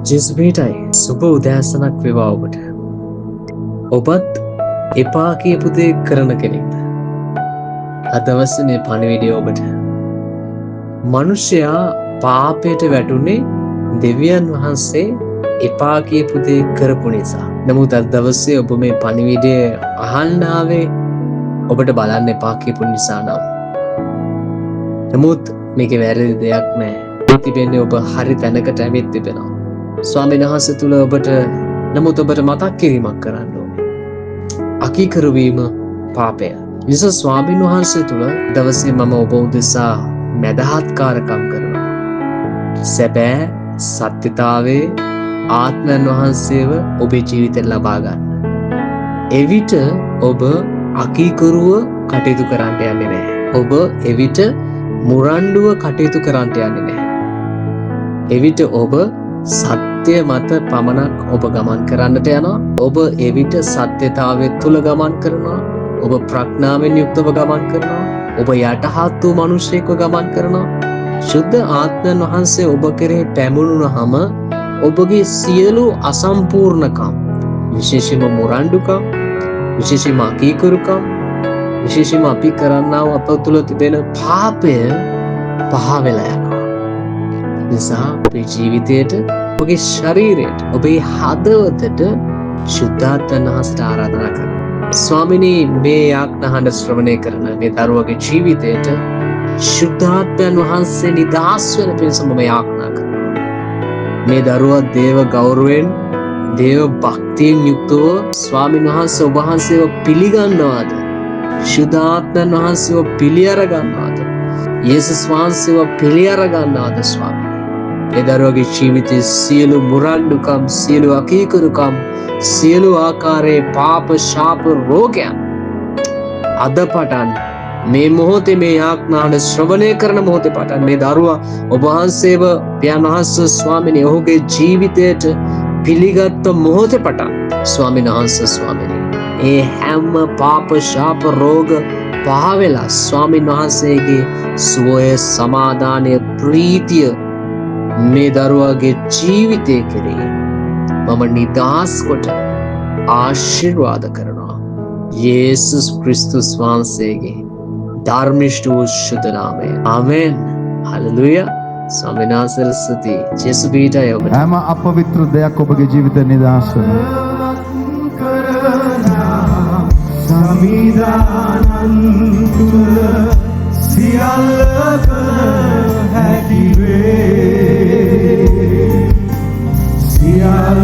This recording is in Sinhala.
ජෙස්බීටයි සුබ උදෑසනක් වේවා ඔබට. ඔබත් එපා කියපු දේ කරන කෙනෙක්ද? අද දවසේ මේ පණිවිඩය ඔබට. මිනිසයා පාපයට වැටුනේ දෙවියන් වහන්සේ එපා කියපු දේ කරපු නිසා. නමුත් අද දවසේ ඔබ මේ පණිවිඩය අහන්න ආවේ ඔබට බලන්න එපා කියපු නිසා නම්. නමුත් මේකේ වැරදි දෙයක් නැහැ. තිබෙන්නේ ඔබ හරි තැනකට ඇවිත් තිබෙනවා. ස්වාමීන් වහන්සේ තුල ඔබට නමුත් ඔබට මතක් කිරීමක් කරන්න ඕනේ. අකීකරු වීම පාපය. නිසා ස්වාමීන් වහන්සේ තුල දවසේ මම ඔබ උදෙසා මැදහත්කාරකම් කරනවා. සැබෑ සත්‍යතාවයේ ආත්මයන් වහන්සේව ඔබේ ජීවිතේ ලබා ගන්න. එවිට ඔබ අකීකරුව කටයුතු කරන්න යන්නේ නැහැ. ඔබ එවිට මුරණ්ඩුව කටයුතු කරන්න යන්නේ නැහැ. එවිට ඔබ සත්‍ය මත පමණක් ඔබ ගමන් කරන්නට යනවා. ඔබ එවිට සත්‍යතාවය තුල ගමන් කරනවා. ඔබ ප්‍රඥාවෙන් යුක්තව ගමන් කරනවා. ඔබ යටහත් වූ මිනිසෙක්ව ගමන් කරනවා. සුද්ධ ආත්මයන් වහන්සේ ඔබ කෙරෙහි පැමුණුනහම ඔබගේ සියලු අසම්පූර්ණකම්, විශේෂයෙන්ම මුරණ්ඩුකම්, විශේෂයෙන්ම අකීකරුකම්, විශේෂයෙන්ම අපි කරන්නා වූ අප තුළ තිබෙන පාපය පහ වෙලා යනවා. නිසා ඔබේ ජීවිතයට, ඔබගේ ශරීරයට, ඔබේ හදවතට සුද්ධාත්මයන් වහන්සේට ආරාධනා කරනවා. ස්වාමිනී, මේ යාඥාහඬ ශ්‍රවණය කරන මේ දරුවගේ ජීවිතයට සුද්ධාත්මයන් වහන්සේ නිදහස් වෙන පිණිස මම යාඥා කරනවා. මේ දරුවා දේව ගෞරවයෙන්, දේව භක්තියෙන් යුක්තව ස්වාමීන් වහන්සේ ඔබ වහන්සේව පිළිගන්නවාද? සුද්ධාත්මයන් වහන්සේව පිළි අර ගන්නවාද? යේසුස් වහන්සේව පිළි අර ගන්නවාද ස්වාමී? ඒ දරුවගේ ජීවිතයේ සියලු මුරණ්ඩුකම්, සියලු අකීකරුකම්, සියලු ආකාරයේ පාප ශාප රෝගයන් අද පටන් මේ මොහොතේ මේ යාඥාහඬ ශ්‍රවණය කරන මොහොතේ පටන් මේ දරුවා ඔබ වහන්සේව පියාණන් වහන්සේ ස්වාමීනි ඔහුගේ ජීවිතයට පිළිගත් මොහොතේ පටන් ස්වාමීන් වහන්සේ ස්වාමීනි ඒ හැම පාප ශාප රෝග පහ වෙලා ස්වාමීන් වහන්සේගේ සුවය, සමාදානය, ප්‍රීතිය මේ දරුවාගේ ජීවිතය කෙරෙහි මම නිදහස් කොට ආශිර්වාද කරනවා. යේසුස් ක්‍රිස්තුස් වහන්සේගේ ධර්මිෂ්ඨ වූ ශුද්ධ නාමයෙන්. ආමෙන්. හලෙලූයා. ස්වාමීන් වහන්සේට ස්තුතියි. ජේසු බීටයි ඔබට. හැම අපවිත්‍ර දෙයක් ඔබගේ ජීවිතේ නිදහස් වෙනවා. සමිදානන් තුල සියල්ල හැකි වේ. සියල්ල